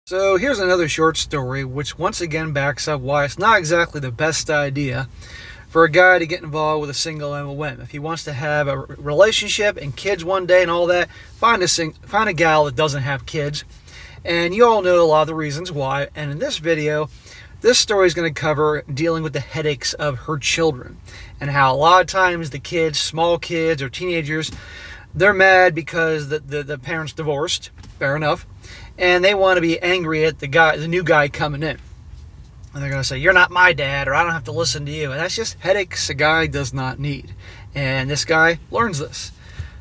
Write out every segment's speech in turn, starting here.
So here's another short story which once again backs up why it's not exactly the best idea for a guy to get involved with a single MOM. If he wants to have a relationship and kids one day and all that, find a gal that doesn't have kids. And you all know a lot of the reasons why. And in this video, this story is going to cover dealing with the headaches of her children and how a lot of times the kids, small kids or teenagers, they're mad because the parents divorced. Fair enough. And they want to be angry at the new guy coming in. And they're going to say, "You're not my dad," or "I don't have to listen to you." And that's just headaches a guy does not need. And this guy learns this.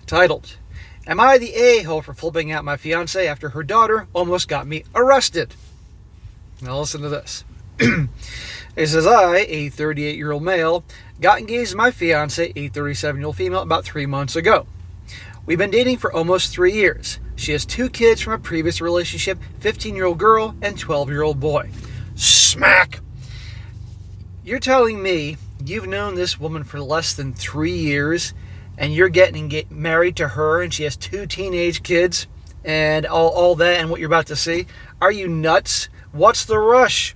Titled, "Am I the a-hole for flipping out my fiancée after her daughter almost got me arrested?" Now listen to this. It says, "I, a 38-year-old male, got engaged to my fiancée, a 37-year-old female, about 3 months ago. We've been dating for almost 3 years. She has 2 kids from a previous relationship, 15-year-old girl and 12-year-old boy." Smack! You're telling me you've known this woman for less than 3 years and you're getting married to her and she has 2 teenage kids and all that and what you're about to see? Are you nuts? What's the rush?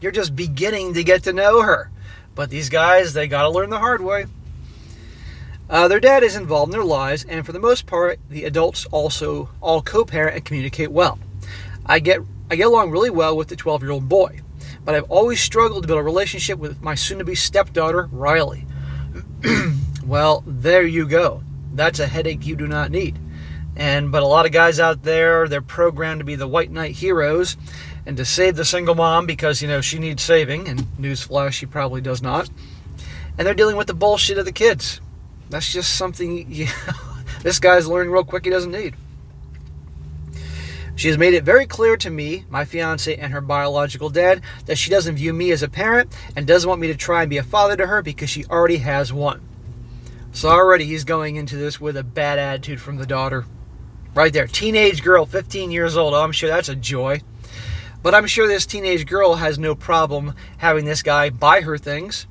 You're just beginning to get to know her. But these guys, they gotta learn the hard way. Their dad is involved in their lives, and for the most part, the adults also all co-parent and communicate well. I get along really well with the 12-year-old boy, but I've always struggled to build a relationship with my soon-to-be stepdaughter, Riley. Well, there you go. That's a headache you do not need. But a lot of guys out there, they're programmed to be the white knight heroes and to save the single mom because, she needs saving, and newsflash, she probably does not. And they're dealing with the bullshit of the kids. That's just something this guy's learning real quick he doesn't need. She has made it very clear to me, my fiancé, and her biological dad that she doesn't view me as a parent and doesn't want me to try and be a father to her because she already has one. So already he's going into this with a bad attitude from the daughter. Right there. Teenage girl, 15 years old. Oh, I'm sure that's a joy. But I'm sure this teenage girl has no problem having this guy buy her things.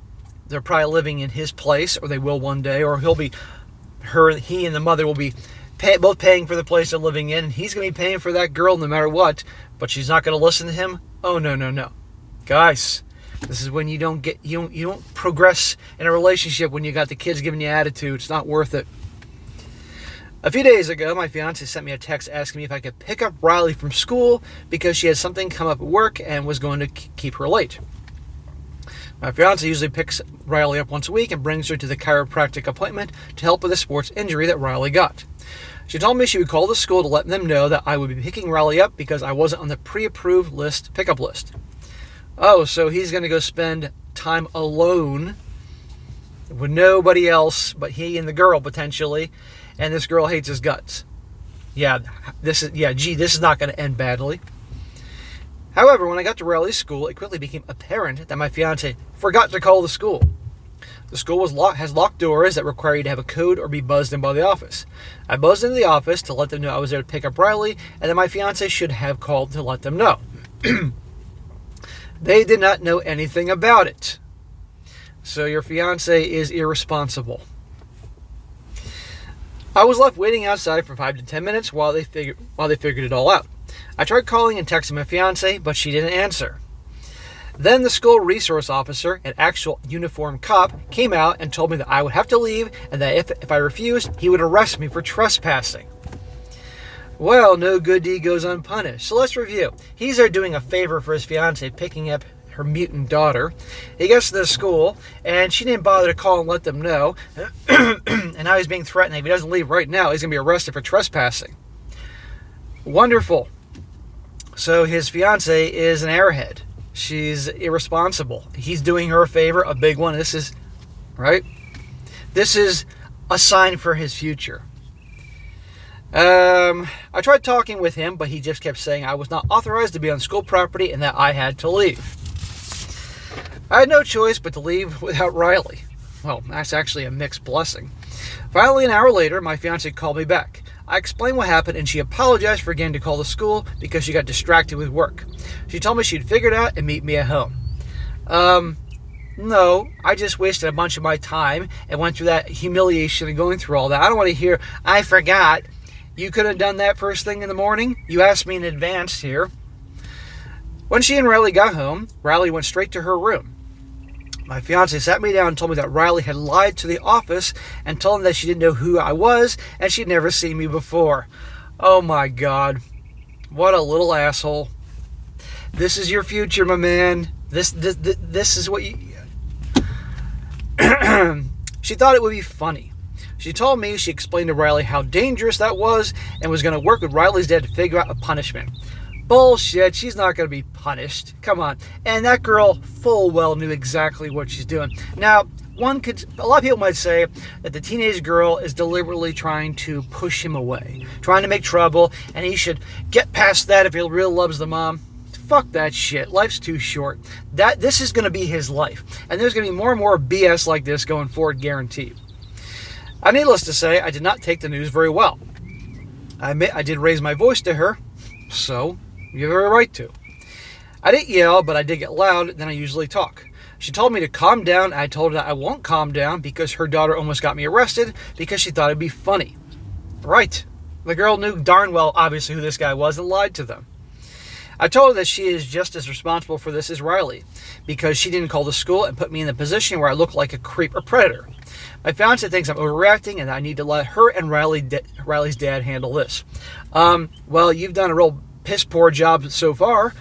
They're probably living in his place, or they will one day, or he and the mother will be both paying for the place they're living in. And he's going to be paying for that girl no matter what, but she's not going to listen to him. Oh, no. Guys, this is when you don't progress in a relationship when you got the kids giving you attitude. It's not worth it. A few days ago, my fiancé sent me a text asking me if I could pick up Riley from school because she had something come up at work and was going to keep her late. My fiancé usually picks Riley up once a week and brings her to the chiropractic appointment to help with a sports injury that Riley got. She told me she would call the school to let them know that I would be picking Riley up because I wasn't on the pre-approved pickup list. Oh, so he's going to go spend time alone with nobody else but he and the girl potentially, and this girl hates his guts. This is not going to end badly. However, when I got to Riley's school, it quickly became apparent that my fiancé forgot to call the school. The school has locked doors that require you to have a code or be buzzed in by the office. I buzzed into the office to let them know I was there to pick up Riley, and that my fiancé should have called to let them know. They did not know anything about it. So your fiancé is irresponsible. I was left waiting outside for 5 to 10 minutes while they figured it all out. I tried calling and texting my fiancée, but she didn't answer. Then the school resource officer, an actual uniformed cop, came out and told me that I would have to leave and that if I refused, he would arrest me for trespassing. Well, no good deed goes unpunished. So let's review. He's there doing a favor for his fiancée, picking up her mutant daughter. He gets to the school, and she didn't bother to call and let them know. And now he's being threatened. If he doesn't leave right now, he's going to be arrested for trespassing. Wonderful. So his fiancée is an airhead. She's irresponsible. He's doing her a favor, a big one. This is a sign for his future. I tried talking with him, but he just kept saying I was not authorized to be on school property and that I had to leave. I had no choice but to leave without Riley. Well, that's actually a mixed blessing. Finally, an hour later, my fiancée called me back. I explained what happened, and she apologized for getting to call the school because she got distracted with work. She told me she'd figure it out and meet me at home. No, I just wasted a bunch of my time and went through that humiliation and going through all that. I don't want to hear, I forgot. You could have done that first thing in the morning. You asked me in advance here. When she and Riley got home, Riley went straight to her room. My fiance sat me down and told me that Riley had lied to the office and told them that she didn't know who I was and she'd never seen me before. Oh my God. What a little asshole. This is your future, my man. This is what you... She thought it would be funny. She told me she explained to Riley how dangerous that was and was going to work with Riley's dad to figure out a punishment. Bullshit, she's not going to be punished. Come on. And that girl full well knew exactly what she's doing. Now, a lot of people might say that the teenage girl is deliberately trying to push him away, trying to make trouble, and he should get past that if he really loves the mom. Fuck that shit. Life's too short. This is going to be his life. And there's going to be more and more BS like this going forward, guaranteed. Needless to say, I did not take the news very well. I admit I did raise my voice to her, so you have a right to. I didn't yell, but I did get louder than I usually talk. She told me to calm down. I told her that I won't calm down because her daughter almost got me arrested because she thought it'd be funny. Right. The girl knew darn well, obviously, who this guy was and lied to them. I told her that she is just as responsible for this as Riley because she didn't call the school and put me in the position where I look like a creep or predator. My fiance thinks I'm overreacting and I need to let her and Riley's dad handle this. Well, you've done a real piss poor job so far,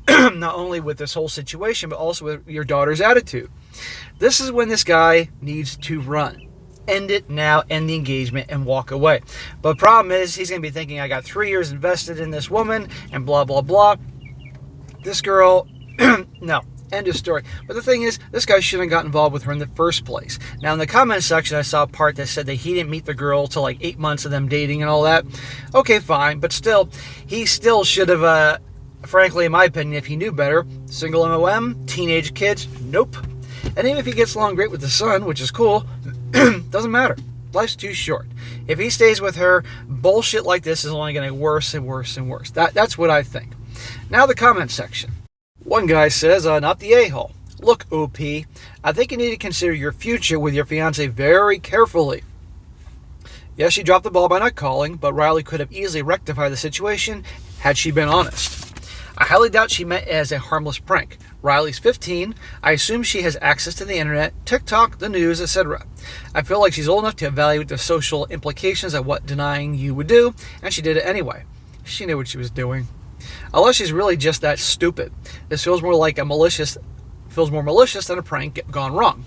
not only with this whole situation, but also with your daughter's attitude. This is when this guy needs to run. End it now, end the engagement, and walk away. But the problem is, he's going to be thinking, I got 3 years invested in this woman, and blah, blah, blah. This girl, no, end of story. But the thing is, this guy shouldn't have got involved with her in the first place. Now, in the comment section, I saw a part that said that he didn't meet the girl till like 8 months of them dating and all that. Okay, fine, but still, he still should have, frankly, in my opinion, if he knew better, single MOM, teenage kids, nope. And even if he gets along great with the son, which is cool, doesn't matter. Life's too short. If he stays with her, bullshit like this is only going to get worse and worse and worse. That's what I think. Now the comment section. One guy says, not the a-hole. Look, OP, I think you need to consider your future with your fiancé very carefully. Yes, she dropped the ball by not calling, but Riley could have easily rectified the situation had she been honest. I highly doubt she meant it as a harmless prank. Riley's 15. I assume she has access to the internet, TikTok, the news, etc. I feel like she's old enough to evaluate the social implications of what denying you would do, and she did it anyway. She knew what she was doing. Unless she's really just that stupid. This feels more malicious than a prank gone wrong.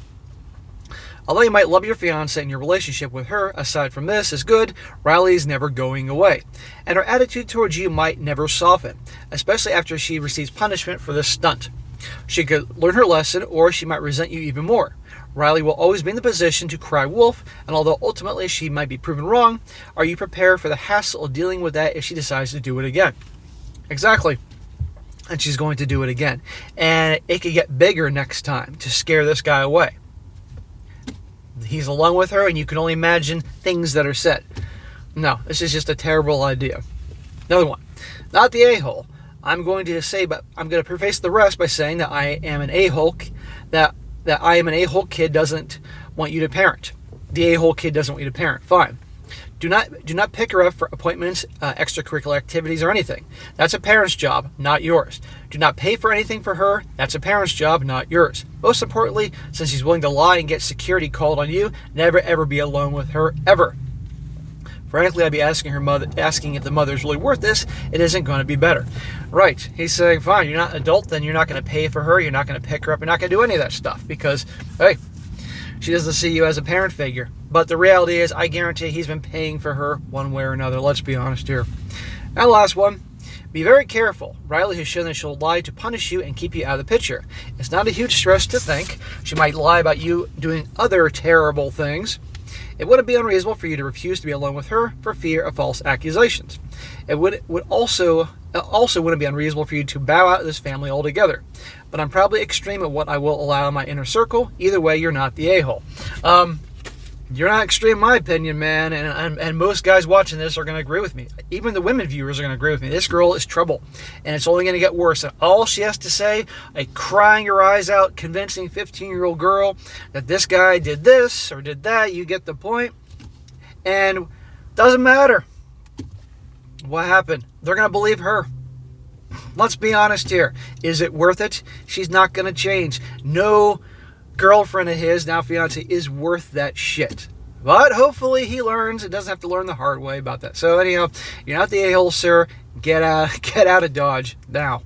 Although you might love your fiancé and your relationship with her, aside from this, is good, Riley's never going away. And her attitude towards you might never soften, especially after she receives punishment for this stunt. She could learn her lesson, or she might resent you even more. Riley will always be in the position to cry wolf, and although ultimately she might be proven wrong, are you prepared for the hassle of dealing with that if she decides to do it again? Exactly. And she's going to do it again. And it could get bigger next time to scare this guy away. He's alone with her, and you can only imagine things that are said. No, this is just a terrible idea. Another one. Not the a-hole. I'm going to preface the rest by saying that I am an a-hole, that I am an a-hole kid doesn't want you to parent. The a-hole kid doesn't want you to parent. Fine. Do not pick her up for appointments, extracurricular activities, or anything. That's a parent's job, not yours. Do not pay for anything for her. That's a parent's job, not yours. Most importantly, since she's willing to lie and get security called on you, never ever be alone with her, ever. Frankly, I'd be asking if the mother's really worth this. It isn't going to be better. Right. He's saying, fine, you're not an adult, then you're not going to pay for her, you're not going to pick her up, you're not going to do any of that stuff because, hey, she doesn't see you as a parent figure. But the reality is, I guarantee he's been paying for her one way or another. Let's be honest here. Now, last one. Be very careful. Riley has shown that she'll lie to punish you and keep you out of the picture. It's not a huge stress to think. She might lie about you doing other terrible things. It wouldn't be unreasonable for you to refuse to be alone with her for fear of false accusations. It would also wouldn't be unreasonable for you to bow out of this family altogether. But I'm probably extreme at what I will allow in my inner circle. Either way, you're not the a-hole. You're not extreme in my opinion, man, and most guys watching this are going to agree with me. Even the women viewers are going to agree with me. This girl is trouble, and it's only going to get worse. And all she has to say, a crying her eyes out, convincing 15-year-old girl that this guy did this or did that, you get the point. And doesn't matter. What happened? They're going to believe her. Let's be honest here. Is it worth it? She's not going to change. No girlfriend of his, now fiance, is worth that shit. But hopefully he learns and doesn't have to learn the hard way about that. So anyhow, you're not the a-hole, sir. Get out of Dodge now.